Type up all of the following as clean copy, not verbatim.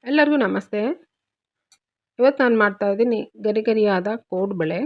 ಎಲ್ಲರಿಗೂ ನಮಸ್ತೆ. ಇವತ್ತು ನಾನು ಮಾಡ್ತಾ ಇದ್ದೀನಿ ಗರಿ ಗರಿಯಾದ ಕೋಡ್ಬಳೆ.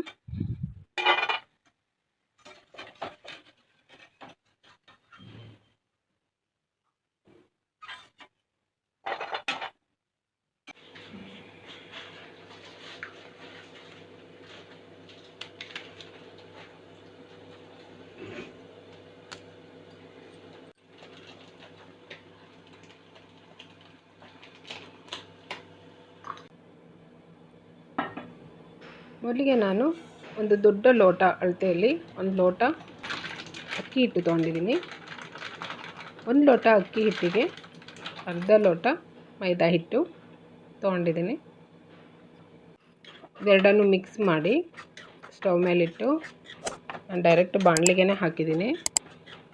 ಮೊದಲಿಗೆ ನಾನು ಒಂದು ದೊಡ್ಡ ಲೋಟ ಅಳತೆಯಲ್ಲಿ ಒಂದು ಲೋಟ ಅಕ್ಕಿ ಹಿಟ್ಟು ತೊಗೊಂಡಿದ್ದೀನಿ. ಒಂದು ಲೋಟ ಅಕ್ಕಿ ಹಿಟ್ಟಿಗೆ ಅರ್ಧ ಲೋಟ ಮೈದಾ ಹಿಟ್ಟು ತೊಗೊಂಡಿದ್ದೀನಿ. ಇದೆರಡನ್ನು ಮಿಕ್ಸ್ ಮಾಡಿ ಸ್ಟವ್ ಮೇಲಿಟ್ಟು ನಾನು ಡೈರೆಕ್ಟ್ ಬಾಣಲಿಗೆ ಹಾಕಿದ್ದೀನಿ.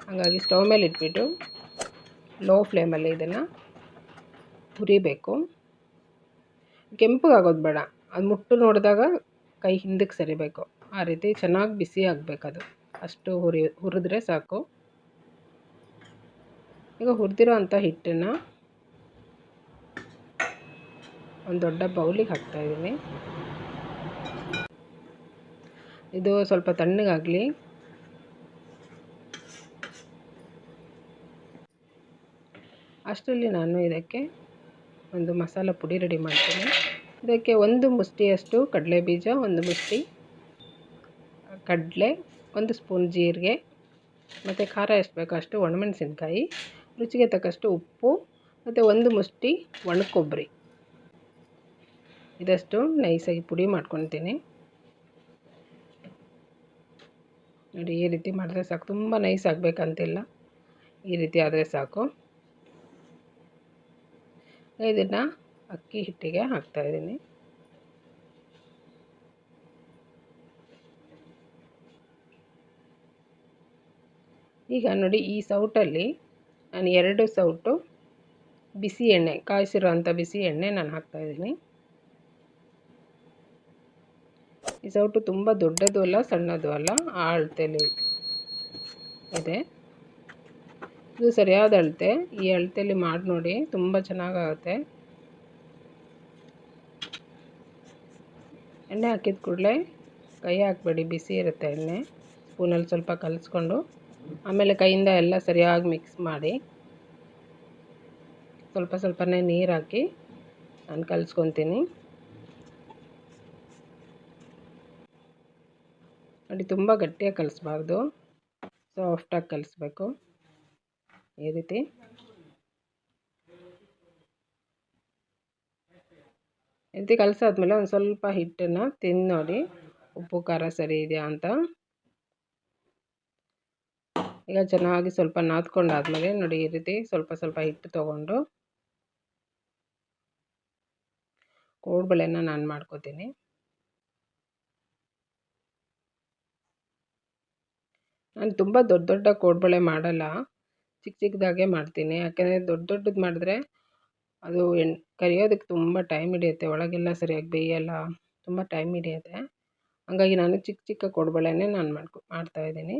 ಹಾಗಾಗಿ ಸ್ಟವ್ ಮೇಲೆ ಇಟ್ಬಿಟ್ಟು ಲೋ ಫ್ಲೇಮಲ್ಲಿ ಇದನ್ನು ಹುರಿಬೇಕು. ಕೆಂಪಗಾಗೋದು ಬೇಡ, ಅದು ಮುಟ್ಟು ನೋಡಿದಾಗ ಕೈ ಹಿಂದಕ್ಕೆ ಸರಿಬೇಕು. ಆ ರೀತಿ ಚೆನ್ನಾಗಿ ಬಿಸಿ ಆಗಬೇಕದು, ಅಷ್ಟು ಹುರಿದ್ರೆ ಸಾಕು. ಈಗ ಹುರಿದಿರೋ ಅಂಥ ಹಿಟ್ಟನ್ನು ಒಂದು ದೊಡ್ಡ ಬೌಲಿಗೆ ಹಾಕ್ತಾಯಿದ್ದೀನಿ. ಇದು ಸ್ವಲ್ಪ ತಣ್ಣಗಾಗಲಿ. ಅಷ್ಟರಲ್ಲಿ ನಾನು ಇದಕ್ಕೆ ಒಂದು ಮಸಾಲ ಪುಡಿ ರೆಡಿ ಮಾಡ್ತೀನಿ. ಇದಕ್ಕೆ ಒಂದು ಮುಷ್ಟಿಯಷ್ಟು ಕಡಲೆ ಬೀಜ, ಒಂದು ಮುಷ್ಟಿ ಕಡಲೆ, ಒಂದು ಸ್ಪೂನ್ ಜೀರಿಗೆ, ಮತ್ತು ಖಾರ ಎಷ್ಟು ಬೇಕೋ ಅಷ್ಟು ಒಣಮೆಣಸಿನ್ಕಾಯಿ, ರುಚಿಗೆ ತಕ್ಕಷ್ಟು ಉಪ್ಪು, ಮತ್ತು ಒಂದು ಮುಷ್ಟಿ ಒಣಕೊಬ್ಬರಿ, ಇದಷ್ಟು ನೈಸಾಗಿ ಪುಡಿ ಮಾಡ್ಕೊತೀನಿ. ನೋಡಿ, ಈ ರೀತಿ ಮಾಡಿದ್ರೆ ಸಾಕು. ತುಂಬ ನೈಸ್ ಆಗಬೇಕಂತಿಲ್ಲ, ಈ ರೀತಿ ಆದರೆ ಸಾಕು. ಇದನ್ನು ಅಕ್ಕಿ ಹಿಟ್ಟಿಗೆ ಹಾಕ್ತಾಯಿದ್ದೀನಿ. ಈಗ ನೋಡಿ, ಈ ಸೌಟಲ್ಲಿ ನಾನು 2 ಸೌಟು ಬಿಸಿ ಎಣ್ಣೆ, ಕಾಯಿಸಿರೋ ಅಂಥ ಬಿಸಿ ಎಣ್ಣೆ ನಾನು ಹಾಕ್ತಾಯಿದ್ದೀನಿ. ಈ ಸೌಟು ತುಂಬ ದೊಡ್ಡದು ಅಲ್ಲ, ಸಣ್ಣದು ಅಲ್ಲ, ಆ ಅಳತೆಯಲ್ಲಿ ಇದೆ. ಇದು ಸರಿಯಾದ ಅಳತೆ. ಈ ಅಳತೆಯಲ್ಲಿ ಮಾಡಿ ನೋಡಿ, ತುಂಬ ಚೆನ್ನಾಗಾಗುತ್ತೆ. ಎಣ್ಣೆ ಹಾಕಿದ ಕೂಡಲೇ ಕೈ ಹಾಕಬೇಡಿ, ಬಿಸಿ ಇರುತ್ತೆ ಎಣ್ಣೆ. ಸ್ಪೂನಲ್ಲಿ ಸ್ವಲ್ಪ ಕಲಿಸ್ಕೊಂಡು ಆಮೇಲೆ ಕೈಯಿಂದ ಎಲ್ಲ ಸರಿಯಾಗಿ ಮಿಕ್ಸ್ ಮಾಡಿ ಸ್ವಲ್ಪ ಸ್ವಲ್ಪನೇ ನೀರು ಹಾಕಿ ನಾನು ಕಲಿಸ್ಕೊತೀನಿ. ನೋಡಿ, ತುಂಬ ಗಟ್ಟಿಯಾಗಿ ಕಲಿಸ್ಬಾರ್ದು, ಸಾಫ್ಟಾಗಿ ಕಲಿಸ್ಬೇಕು. ಈ ರೀತಿ ಕಲಿಸಾದ್ಮೇಲೆ ಒಂದು ಸ್ವಲ್ಪ ಹಿಟ್ಟನ್ನು ತಿಂದು ನೋಡಿ, ಉಪ್ಪು ಖಾರ ಸರಿ ಇದೆಯಾ ಅಂತ. ಈಗ ಚೆನ್ನಾಗಿ ಸ್ವಲ್ಪ ನಾದ್ಕೊಂಡಾದ್ಮೇಲೆ ನೋಡಿ, ಈ ರೀತಿ ಸ್ವಲ್ಪ ಸ್ವಲ್ಪ ಹಿಟ್ಟು ತೊಗೊಂಡು ಕೋಡ್ಬಳೆನ ನಾನು ಮಾಡ್ಕೋತೀನಿ. ನಾನು ತುಂಬ ದೊಡ್ಡ ದೊಡ್ಡ ಕೋಡ್ಬಳೆ ಮಾಡಲ್ಲ, ಚಿಕ್ಕ ಚಿಕ್ಕದಾಗೆ ಮಾಡ್ತೀನಿ. ಯಾಕೆಂದರೆ ದೊಡ್ಡ ದೊಡ್ಡದು ಮಾಡಿದ್ರೆ ಅದು ಕರಿಯೋದಕ್ಕೆ ತುಂಬ ಟೈಮ್ ಹಿಡಿಯುತ್ತೆ, ಒಳಗೆಲ್ಲ ಸರಿಯಾಗಿ ಬೇಯಲ್ಲ, ತುಂಬ ಟೈಮ್ ಹಿಡಿಯುತ್ತೆ. ಹಾಗಾಗಿ ನಾನು ಚಿಕ್ಕ ಚಿಕ್ಕ ಕೋಡ್ಬಳೆನೇ ನಾನು ಮಾಡ್ತಾಯಿದ್ದೀನಿ.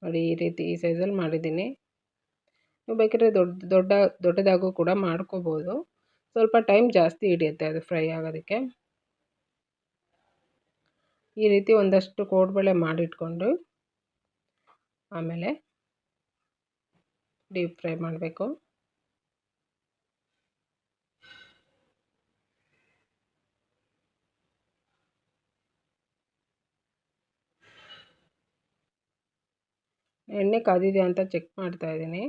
ನೋಡಿ, ಈ ರೀತಿ ಈ ಸೈಜಲ್ಲಿ ಮಾಡಿದ್ದೀನಿ. ನೀವು ಬೇಕಾದ್ರೆ ದೊಡ್ಡದಾಗೂ ಕೂಡ ಮಾಡ್ಕೋಬೋದು. ಸ್ವಲ್ಪ ಟೈಮ್ ಜಾಸ್ತಿ ಹಿಡಿಯುತ್ತೆ ಅದು ಫ್ರೈ ಆಗೋದಕ್ಕೆ. ಈ ರೀತಿ ಒಂದಷ್ಟು ಕೋಡ್ಬಳೆ ಮಾಡಿಟ್ಕೊಂಡು ಆಮೇಲೆ ಡೀಪ್ ಫ್ರೈ ಮಾಡಬೇಕು. ಎಣ್ಣೆ ಕಾದಿದೆ ಅಂತ ಚೆಕ್ ಮಾಡ್ತಾಯಿದ್ದೀನಿ.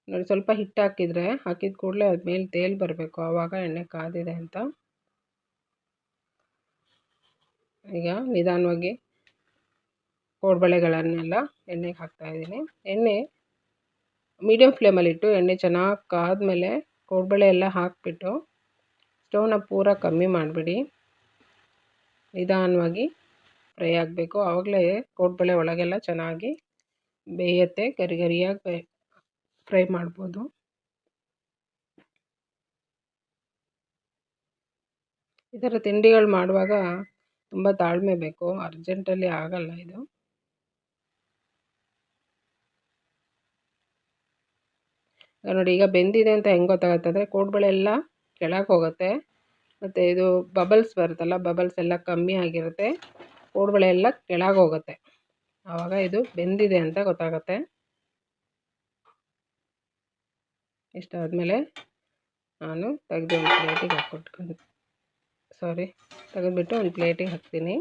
ನೋಡಿ, ಸ್ವಲ್ಪ ಹಿಟ್ಟು ಹಾಕಿದ ಕೂಡಲೇ ಅದು ಮೇಲೆ ತೇಲ್ ಬರಬೇಕು, ಆವಾಗ ಎಣ್ಣೆ ಕಾದಿದೆ ಅಂತ. ಈಗ ನಿಧಾನವಾಗಿ ಕೋಡ್ಬಳೆಗಳನ್ನೆಲ್ಲ ಎಣ್ಣೆಗೆ ಹಾಕ್ತಾಯಿದ್ದೀನಿ. ಎಣ್ಣೆ ಮೀಡಿಯಮ್ ಫ್ಲೇಮಲ್ಲಿಟ್ಟು ಎಣ್ಣೆ ಚೆನ್ನಾಗಿ ಕಾದ್ಮೇಲೆ ಕೋಡ್ಬಳೆ ಎಲ್ಲ ಹಾಕಿಬಿಟ್ಟು ಸ್ಟವ್ನ ಪೂರ ಕಮ್ಮಿ ಮಾಡಿಬಿಡಿ. ನಿಧಾನವಾಗಿ ಫ್ರೈ ಆಗಬೇಕು, ಆವಾಗಲೇ ಕೋಡ್ಬಳೆ ಒಳಗೆಲ್ಲ ಚೆನ್ನಾಗಿ ಬೇಯುತ್ತೆ. ಗರಿ ಗರಿಯಾಗಿ ಫ್ರೈ ಮಾಡ್ಬೋದು. ಈ ಥರ ತಿಂಡಿಗಳು ಮಾಡುವಾಗ ತುಂಬ ತಾಳ್ಮೆ ಬೇಕು, ಅರ್ಜೆಂಟಲ್ಲಿ ಆಗಲ್ಲ ಇದು. ನೋಡಿ ಈಗ ಬೆಂದಿದೆ ಅಂತ ಹೆಂಗೆ ಗೊತ್ತಾಗುತ್ತೆ ಅಂದರೆ ಕೋಡ್ಬಳೆ ಎಲ್ಲ ಕೆಳಗೆ ಹೋಗುತ್ತೆ, ಮತ್ತು ಇದು ಬಬಲ್ಸ್ ಬರುತ್ತಲ್ಲ, ಬಬಲ್ಸ್ ಎಲ್ಲ ಕಮ್ಮಿ ಆಗಿರುತ್ತೆ, ಕೋಡ್ಬಳೆ ಎಲ್ಲ ಕೆಳಗೆ ಹೋಗುತ್ತೆ. ಆವಾಗ ಇದು ಬೆಂದಿದೆ ಅಂತ ಗೊತ್ತಾಗುತ್ತೆ. ಇಷ್ಟಾದಮೇಲೆ ನಾನು ತೆಗೆದು ಒಂದು ಪ್ಲೇಟಿಗೆ ತೆಗೆದುಬಿಟ್ಟು ಒಂದು ಪ್ಲೇಟಿಗೆ ಹಾಕ್ತೀನಿ.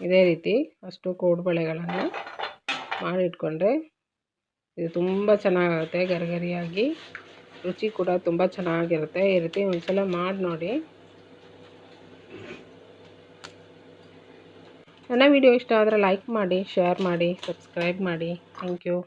ಇದೇ ರೀತಿ ಅಷ್ಟು ಕೋಡ್ಬಳೆಗಳನ್ನು ಮಾಡಿಟ್ಕೊಂಡ್ರೆ ಇದು ತುಂಬ ಚೆನ್ನಾಗಾಗುತ್ತೆ, ಗರಿಗರಿಯಾಗಿ, ರುಚಿ ಕೂಡ ತುಂಬ ಚೆನ್ನಾಗಿರುತ್ತೆ. ಈ ರೀತಿ ಒಂದ್ಸಲ ಮಾಡಿ ನೋಡಿ. ನನ್ನ ವಿಡಿಯೋ ಇಷ್ಟ ಆದರೆ ಲೈಕ್ ಮಾಡಿ, ಶೇರ್ ಮಾಡಿ, ಸಬ್ಸ್ಕ್ರೈಬ್ ಮಾಡಿ. Thank you.